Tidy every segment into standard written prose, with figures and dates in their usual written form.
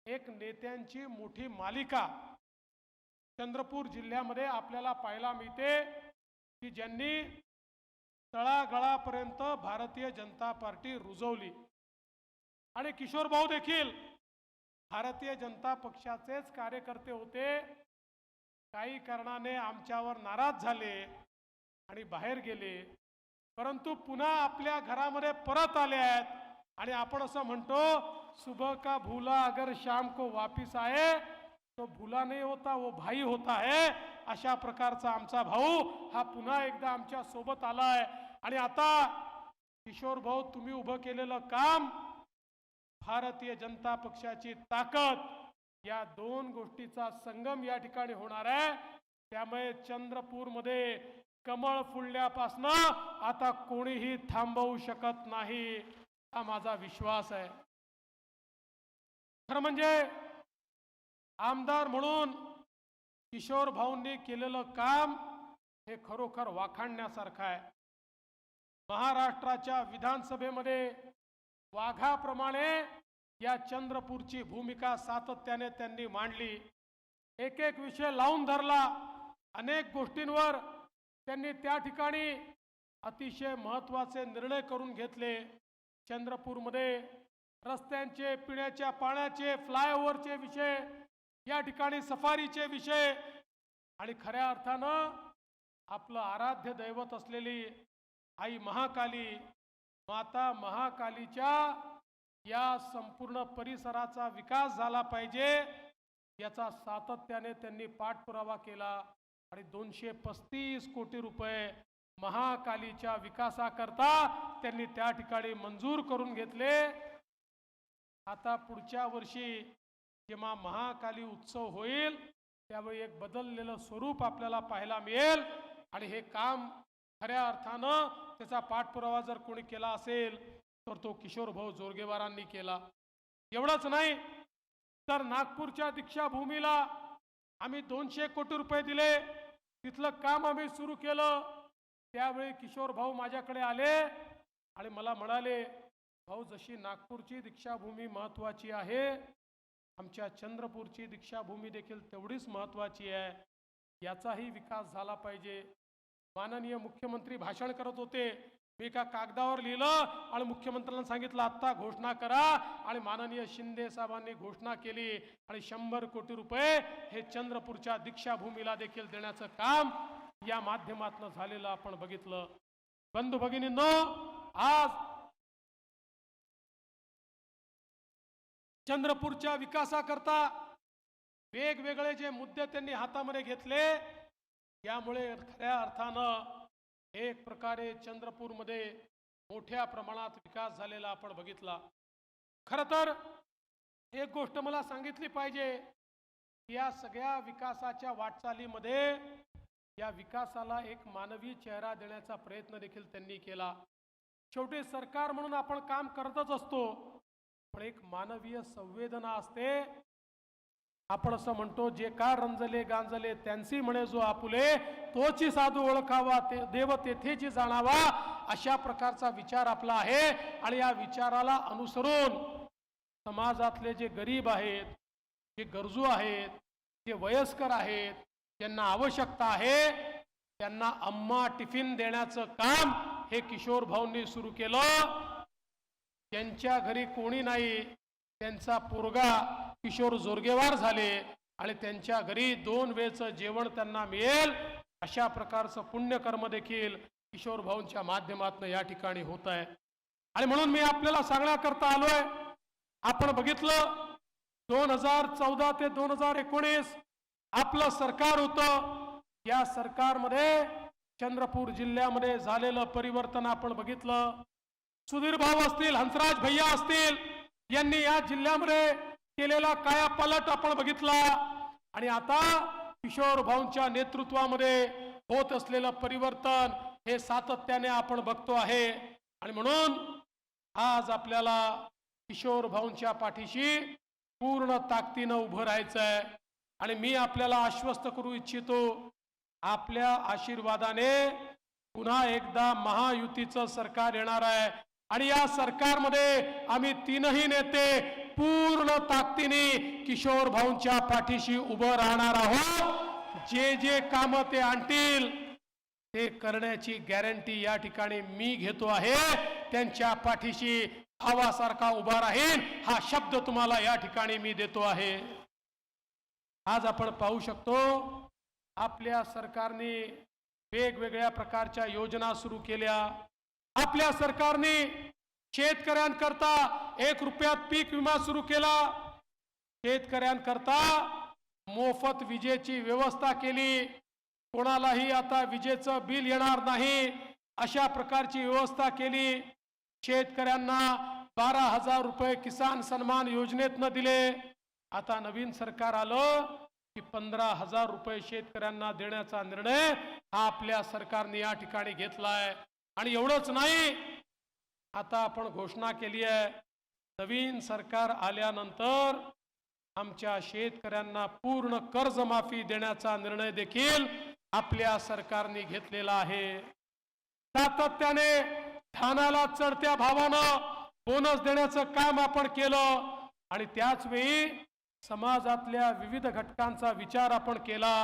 एक नेत्यांची मोठी मालिका चंद्रपूर जिल्ह्यामध्ये आपल्याला पाहायला मिळते की ज्यांनी तळागाळापर्यंत भारतीय जनता पार्टी रुजवली आणि किशोर भाऊ देखील भारतीय जनता पक्षाचेच कार्यकर्ते होते। काही कारणाने आमच्यावर नाराज झाले आणि बाहेर गेले, परंतु पुन्हा आपल्या घरामध्ये परत आले आहेत आणि आपण असं म्हणतो सुबह का भूला अगर शाम को वापिस आए तो भूला नहीं होता वो भाई होता है। अशा प्रकारचा आमचा भाऊ हा पुन्हा एकदा आमच्या सोबत आलाय आणि आता किशोर भाऊ तुम्ही उभं केलेलं काम, भारतीय जनता पक्षाची ताकद, या दोन गोष्टीचा संगम या ठिकाणी होणार आहे। त्यामुळे चंद्रपूरमध्ये कमळ फुलण्यापासून आता कोणीही थांबवू शकत नाही, हा माझा विश्वास आहे। खरं म्हणजे आमदार म्हणून किशोर भाऊंनी केलेलं काम हे खरोखर वाखाणण्यासारखं आहे। महाराष्ट्राच्या विधानसभेमध्ये वाघाप्रमाणे या चंद्रपूरची भूमिका सातत्याने त्यांनी मांडली। एक एक विषय लावून धरला, अनेक गोष्टींवर त्यांनी त्या ठिकाणी अतिशय महत्त्वाचे निर्णय करून घेतले। चंद्रपूरमध्ये रस्त्यांचे, पिण्याच्या पाण्याचे, फ्लायओव्हरचे विषय, या ठिकाणी सफारीचे विषय आणि खऱ्या अर्थानं आपलं आराध्य दैवत असलेली आई महाकाली, माता महाकालीच्या या संपूर्ण परिसराचा विकास झाला पाहिजे याचा सातत्याने त्यांनी पाठपुरावा केला आणि 235 कोटी रुपये महाकालीच्या विकासाकरता त्यांनी त्या ठिकाणी मंजूर करून घेतले। आता पुढच्या वर्षी जेव्हा महाकाली उत्सव होईल त्यावेळी एक बदललेलं स्वरूप आपल्याला पाहायला मिळेल आणि हे काम खऱ्या अर्थानं त्याचा पाठपुरावा जर कोणी केला असेल तर तो किशोर भाऊ जोरगेवारांनी केला। एवढंच नाही तर नागपूरच्या दीक्षाभूमीला आम्ही 200 कोटी रुपये दिले, तिथलं काम आम्ही सुरू केलं। त्यावेळी किशोर भाऊ माझ्याकडे आले आणि मला म्हणाले, भाऊ जशी नागपूरची दीक्षाभूमी महत्त्वाची आहे, आमच्या चंद्रपूरची दीक्षाभूमी देखील तेवढीच महत्त्वाची आहे, याचाही विकास झाला पाहिजे। माननीय मुख्यमंत्री भाषण करत होते, मी एका कागदावर लिहिलं आणि मुख्यमंत्र्यांना सांगितलं आत्ता घोषणा करा आणि माननीय शिंदे साहेबांनी घोषणा केली आणि 100 कोटी रुपये हे चंद्रपूरच्या दीक्षाभूमीला देखील देण्याचं काम या माध्यमातून झालेलं आपण बघितलं। बंधू भगिनींनो, आज चंद्रपूरच्या विकासाकरता वेगवेगळे जे मुद्दे त्यांनी हातामध्ये घेतले, यामुळे खऱ्या अर्थानं एक प्रकारे चंद्रपूरमध्ये मोठ्या प्रमाणात विकास झालेला आपण बघितला। खरं तर एक गोष्ट मला सांगितली पाहिजे, या सगळ्या विकासाच्या वाटचालीमध्ये या विकासाला एक मानवी चेहरा देण्याचा प्रयत्न देखील त्यांनी केला। शेवटी सरकार म्हणून आपण काम करतच असतो, पण एक मानवीय संवेदना असते। आपण असं म्हणतो, जे का रंजले गांजले त्यांची म्हणे जो आपुले, तोची साधू ओळखावा ते देव तेथेची जाणावा, अशा प्रकारचा विचार आपला आहे। आणि या विचाराला अनुसरून समाजातले जे गरीब आहेत, जे गरजू आहेत, जे वयस्कर आहेत, ज्यांना आवश्यकता आहे, त्यांना अम्मा टिफिन देण्याचं काम हे किशोर भाऊंनी सुरू केलं। त्यांच्या घरी कोणी नाही, त्यांचा पोरगा किशोर जोरगेवार झाले आणि त्यांच्या घरी 2 वेळचं जेवण त्यांना मिळेल, अशा प्रकारचं पुण्यकर्म देखील किशोर भाऊंच्या माध्यमातून या ठिकाणी होत आहे। आणि म्हणून मी आपल्याला सांगण्याकरता आलोय, आपण बघितलं 2014 ते 2019 आपलं सरकार होतं। या सरकारमध्ये चंद्रपूर जिल्ह्यामध्ये झालेलं परिवर्तन आपण बघितलं। सुधीर भाऊ असतील, हंसराज भैया असतील, यांनी या जिल्ह्यामध्ये केलेला कायापालट आपण बघितला आणि आता किशोर भाऊंच्या नेतृत्वामध्ये होत असलेलं परिवर्तन हे सातत्याने आपण बघतो आहे। आणि म्हणून आज आपल्याला किशोर भाऊंच्या पाठीशी पूर्ण ताकदीनं उभं राहायचं आहे। आणि मी आपल्याला आश्वस्त करू इच्छितो, आपल्या आशीर्वादाने पुन्हा एकदा महायुतीचं सरकार येणार आहे आणि या सरकारमध्ये आम्ही 3ही नेते पूर्ण ताकदीने किशोर भाऊंच्या पाठीशी उभं राहणार आहोत। जे जे काम ते आणतील ते करण्याची गॅरंटी या ठिकाणी मी घेतो आहे। त्यांच्या पाठीशी आवासारखा उभा राहील हा शब्द तुम्हाला या ठिकाणी मी देतो आहे। आज आपण पाहू शकतो आपल्या सरकारने वेगवेगळ्या प्रकारच्या योजना सुरू केल्या। आपल्या सरकारने शेतकऱ्यांकरता 1 रुपयात पीक विमा सुरू केला। शेतकऱ्यांकरता मोफत विजेची व्यवस्था केली। कोणालाही आता विजेचं बिल येणार नाही अशा प्रकारची व्यवस्था केली। शेतकऱ्यांना 12,000 रुपये किसान सन्मान योजनेतनं दिले। आता नवीन सरकार आलं की 15,000 रुपये शेतकऱ्यांना देण्याचा निर्णय हा आपल्या सरकारने या ठिकाणी घेतलाय। आणि एवढंच नाही, आता आपण घोषणा केली आहे नवीन सरकार आल्यानंतर आमच्या शेतकऱ्यांना पूर्ण कर्जमाफी देण्याचा निर्णय देखील आपल्या सरकारने घेतलेला आहे। सातत्याने धानाला चढत्या भावानं बोनस देण्याचं काम आपण केलं आणि त्याच वेळी समाजातल्या विविध घटकांचा विचार आपण केला।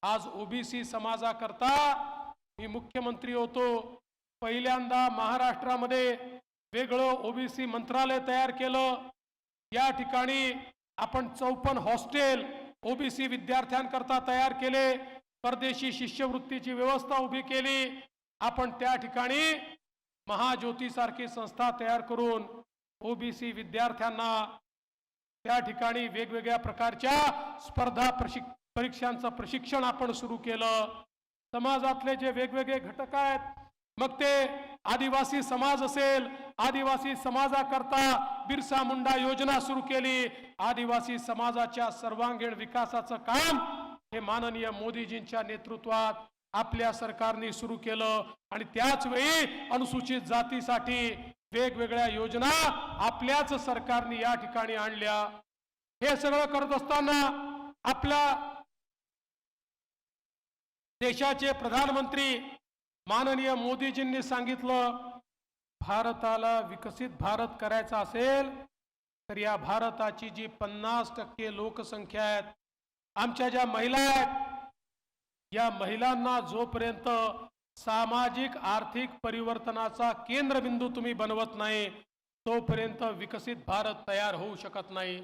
आज ओबीसी समाजाकरता मी मुख्यमंत्री होतो, पहिल्यांदा महाराष्ट्रामध्ये वेगळं ओबीसी मंत्रालय तयार केलं। या ठिकाणी आपण 54 हॉस्टेल ओबीसी विद्यार्थ्यांकरता तयार केले। परदेशी शिष्यवृत्तीची व्यवस्था उभी केली। आपण त्या ठिकाणी महाज्योती सारखी संस्था तयार करून ओबीसी विद्यार्थ्यांना त्या ठिकाणी वेगवेगळ्या प्रकारच्या स्पर्धा परीक्षांचं प्रशिक्षण आपण सुरू केलं। समाजातले जे वेगवेगळे घटक आहेत, मग ते आदिवासी समाज असेल, आदिवासी समाजाकरता बिरसा मुंडा योजना सुरू केली। आदिवासी समाजाच्या सर्वांगीण विकासाचं काम हे माननीय मोदीजींच्या नेतृत्वात आपल्या सरकारने सुरू केलं आणि त्याच वेळी अनुसूचित जातीसाठी वेगवेगळ्या योजना आपल्याच सरकारने या ठिकाणी आणल्या। हे सगळं करत असताना आपल्या देशाचे प्रधानमंत्री माननीय मोदीजींनी सांगितलं, भारताला विकसित भारत करायचा असेल तर या भारताची जी 50% लोकसंख्या आहे, आमच्या ज्या महिला आहेत, या महिलांना जोपर्यंत सामाजिक आर्थिक परिवर्तनाचा केंद्रबिंदू तुम्ही बनवत नाही तोपर्यंत विकसित भारत तयार होऊ शकत नाही।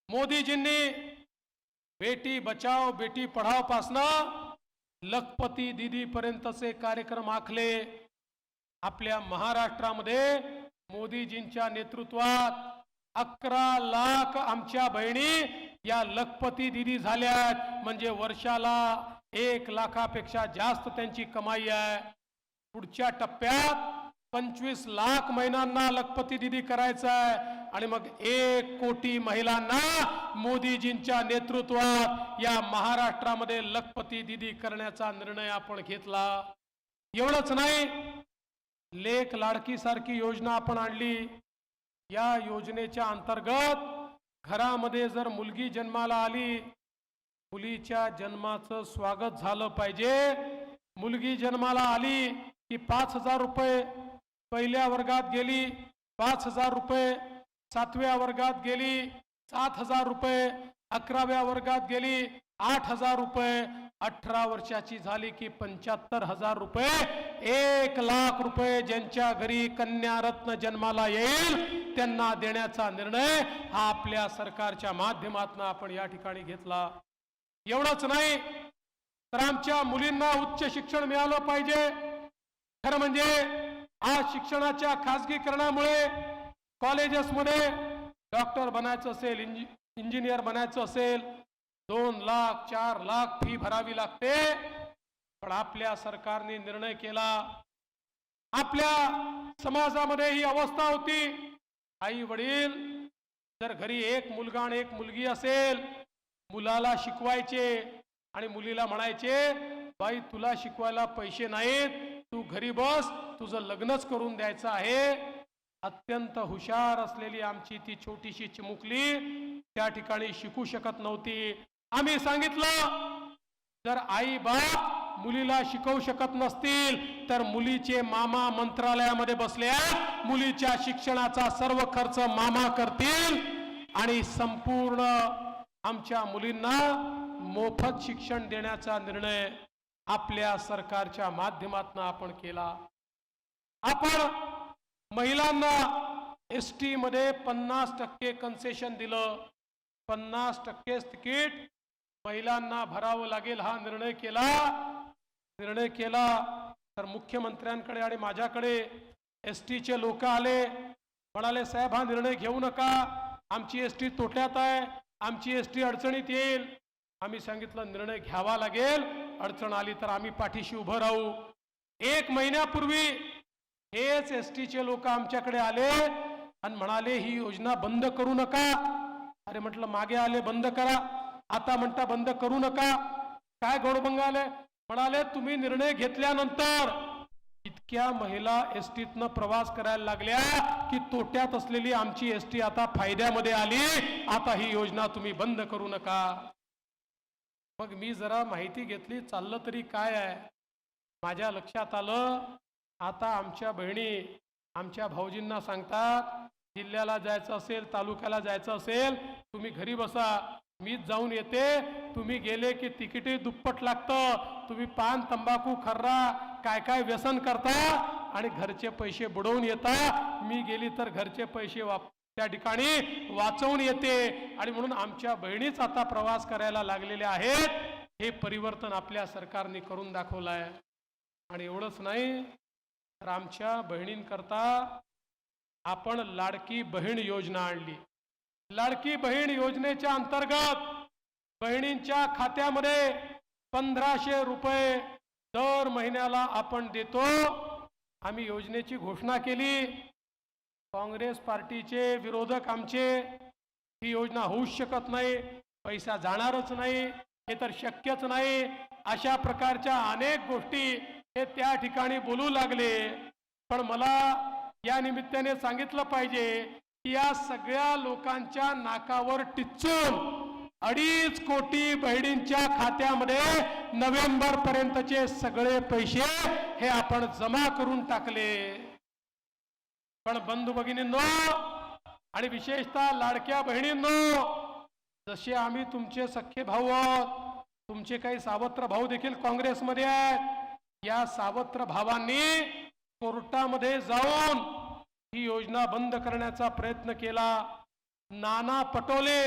मोदीजींनी बेटी बचाओ बेटी पढ़ाओ पासनं लखपती दीदी पर्यंतचे कार्यक्रम आखले। आपल्या महाराष्ट्रामध्ये मोदीजींच्या नेतृत्वात 11 लाख आमच्या बहिणी या लखपती दीदी झाल्यात, म्हणजे वर्षाला 1 लाखापेक्षा जास्त त्यांची कमाई आहे। पुढच्या टप्प्यात 25 लाख महिलांना लखपती दीदी करायचं आहे आणि मग 1 कोटी महिलांना मोदीजींच्या नेतृत्वात या महाराष्ट्रामध्ये लखपती दीदी करण्याचा निर्णय आपण घेतला। एवढंच नाही, लेक लाडकी सारखी योजना आपण आणली। या योजनेच्या अंतर्गत घरामध्ये जर मुलगी जन्माला आली, मुलीच्या जन्माचं स्वागत झालं पाहिजे। मुलगी जन्माला आली की 5,000 रुपये पहिल्या वर्गात गेली, 5,000 रुपये 7व्या वर्गात गेली, 7,000 रुपये 11व्या वर्गात गेली, 8,000 रुपये 18 वर्षाची झाली की 75,000 रुपये, 1 लाख रुपये ज्यांच्या घरी कन्या रत्न जन्माला येईल त्यांना देण्याचा निर्णय हा आपल्या सरकारच्या माध्यमातून आपण या ठिकाणी घेतला। एवढंच नाही तर आमच्या मुलींना उच्च शिक्षण मिळालं पाहिजे। खरं म्हणजे आज शिक्षणाच्या खासगीकरणामुळे कॉलेजेसमध्ये डॉक्टर बनायचं असेल, इंजिनियर बनायचं असेल, 2 लाख 4 लाख फी भरावी लागते। पण आपल्या सरकारने निर्णय केला, आपल्या समाजामध्ये ही अवस्था होती, आई वडील जर घरी 1 मुलगा आणि 1 मुलगी असेल, मुलाला शिकवायचे आणि मुलीला म्हणायचे, बाई तुला शिकवायला पैसे नाहीत, तू घरी बस, तुझं लग्नच करून द्यायचं आहे। अत्यंत हुशार असलेली आमची ती छोटीशी चिमुकली त्या ठिकाणी शिकू शकत नव्हती। आम्ही सांगितलं, जर आई बाप मुलीला शिकवू शकत नसतील तर मुलीचे मामा मंत्रालयामध्ये बसले, मुलीच्या शिक्षणाचा सर्व खर्च मामा करतील आणि संपूर्ण आमच्या मुलींना मोफत शिक्षण देण्याचा निर्णय आपल्या सरकारच्या माध्यमातून आपण केला। आपण महिलांना एसटी मध्ये 50% कन्सेशन दिलं, 50% तिकीट महिलांना भरावं लागेल हा निर्णय केला तर मुख्यमंत्र्यांकडे आणि माझ्याकडे एसटीचे लोक आले, म्हणाले साहेब हा निर्णय घेऊ नका, आमची एसटी तोट्यात आहे, आमची एसटी अडचणीत येईल। आम्ही सांगितलं निर्णय घ्यावा लागेल, अडचण आली तर आम्ही पाठीशी उभं राहू। 1 महिन्यापूर्वी हेच एसटीचे लोक आमच्याकडे आले आणि म्हणाले ही योजना बंद करू नका। अरे म्हटलं मागे आले बंद करा, आता म्हणता बंद करू नका, काय गोडबंग आले? म्हणाले तुम्ही निर्णय घेतल्यानंतर इतक्या महिला एसटीतनं प्रवास करायला लागल्या की तोट्यात असलेली आमची एसटी आता फायद्यामध्ये आली, आता ही योजना तुम्ही बंद करू नका। मग मी जरा माहिती घेतली, चाललं तरी काय आहे, माझ्या लक्षात आलं आता आमच्या बहिणी आमच्या भाऊजींना सांगतात जिल्ह्याला जायचं असेल, तालुक्याला जायचं असेल, तुम्ही घरी बसा, मीच जाऊन येते, तुम्ही गेले की तिकीटही दुप्पट लागतं, तुम्ही पान तंबाखू खर्रा काय काय व्यसन करता आणि घरचे पैसे बुडवून येता, मी गेली तर घरचे पैसे त्या ठिकाणी वाचवून येते। आणि म्हणून आमच्या बहिणीच आता प्रवास करायला लागलेल्या आहेत। हे परिवर्तन आपल्या सरकारने करून दाखवलं आहे। आणि एवढंच नाही तर आमच्या बहिणींकरता आपण लाडकी बहीण योजना आणली। लाडकी बहीण योजनेच्या अंतर्गत बहिणींच्या खात्यामध्ये 1500 रुपये दर महिन्याला आपण देतो। आम्ही योजनेची घोषणा केली, काँग्रेस पार्टीचे विरोधक आमचे ही योजना होऊच शकत नाही, पैसा जाणारच नाही, हे तर शक्यच नाही, अशा प्रकारच्या अनेक गोष्टी हे त्या ठिकाणी बोलू लागले। पण मला या निमित्ताने सांगितलं पाहिजे की या सगळ्या लोकांच्या नाकावर टिच्चून 2.5 कोटी बहिणींच्या खात्यामध्ये नोव्हेंबर पर्यंतचे सगळे पैसे हे आपण जमा करून टाकले। पण बंधू भगिनींनो आणि विशेषतः लाडक्या बहिणींनो, जसे आम्ही तुमचे सख्खे भाऊ आहोत, तुमचे काही सावत्र भाऊ देखील काँग्रेसमध्ये आहेत, या सावत्र भावांनी कोर्टामध्ये जाऊन ही योजना बंद करण्याचा प्रयत्न केला। नाना पटोले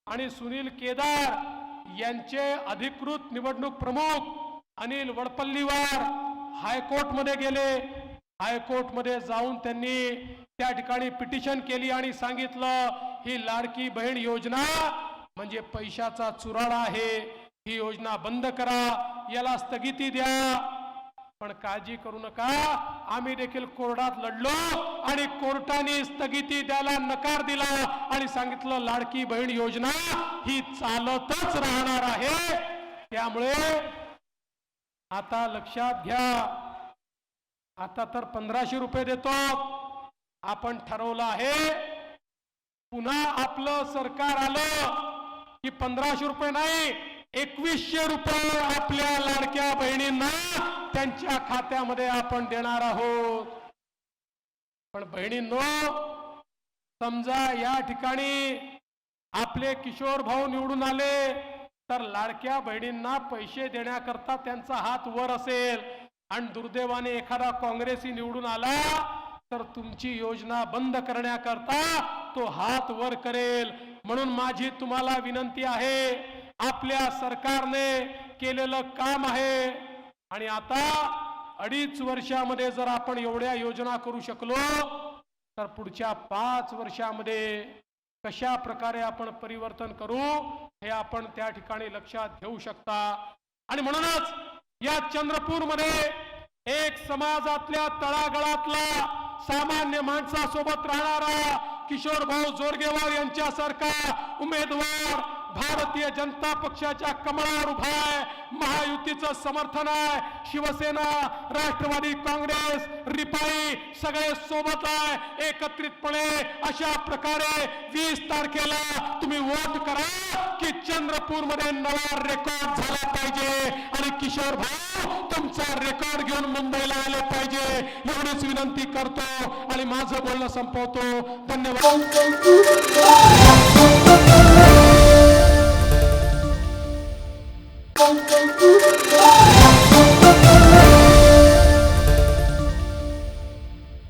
आणि सुनील केदार यांचे अधिकृत निवडणूक प्रमुख अनिल वडपल्लीवार हायकोर्टमध्ये गेले, हायकोर्टमध्ये जाऊन त्यांनी त्या ठिकाणी पिटिशन केली आणि सांगितलं ही लाडकी बहीण योजना म्हणजे पैशाचा चुराडा आहे, ही योजना बंद करा, याला स्थगिती द्या। पण काळजी करू नका, आम्ही देखील कोर्टात लढलो आणि कोर्टाने स्थगिती द्यायला नकार दिला आणि सांगितलं लाडकी बहीण योजना ही चालतच राहणार आहे। त्यामुळे आता लक्षात घ्या, आता तर 1500 रुपये देतो, आपण ठरवलं आहे पुन्हा आपलं सरकार आलं की 1500 रुपये नाही 2100 रुपये आपल्या लाडक्या बहिणींना त्यांच्या खात्यामध्ये आपण देणार आहोत। पण बहिणींनो, समजा या ठिकाणी आपले किशोर भाऊ निवडून आले तर लाडक्या बहिणींना पैसे देण्याकरता त्यांचा हात वर असेल आणि दुर्दैवाने एखादा काँग्रेसी निवडून आला तर तुमची योजना बंद करण्याकरता तो हात वर करेल। म्हणून माझी तुम्हाला विनंती आहे, आपल्या सरकारने केलेलं काम आहे आणि आता 2.5 वर्षामध्ये जर आपण एवढ्या योजना करू शकलो तर पुढच्या 5 वर्षामध्ये कशा प्रकारे आपण परिवर्तन करू हे आपण त्या ठिकाणी लक्षात घेऊ शकता। आणि म्हणूनच या चंद्रपूरमध्ये एक समाजातल्या तळागाळातला सामान्य माणसासोबत राहणारा किशोर भाऊ जोरगेवार यांच्यासारखा उमेदवार भारतीय जनता पक्षाच्या कमळावर उभा आहे, महायुतीचं समर्थन आहे, शिवसेना, राष्ट्रवादी काँग्रेस, रिपाई सगळे सोबत आहे, एकत्रितपणे अशा प्रकारे 20 तारखेला तुम्ही वोट करा की चंद्रपूर मध्ये नवा रेकॉर्ड झाला पाहिजे आणि किशोर भाऊ तुमचा रेकॉर्ड घेऊन मुंबईला आले पाहिजे एवढीच विनंती करतो आणि माझं बोलणं संपवतो. धन्यवाद. Thank you.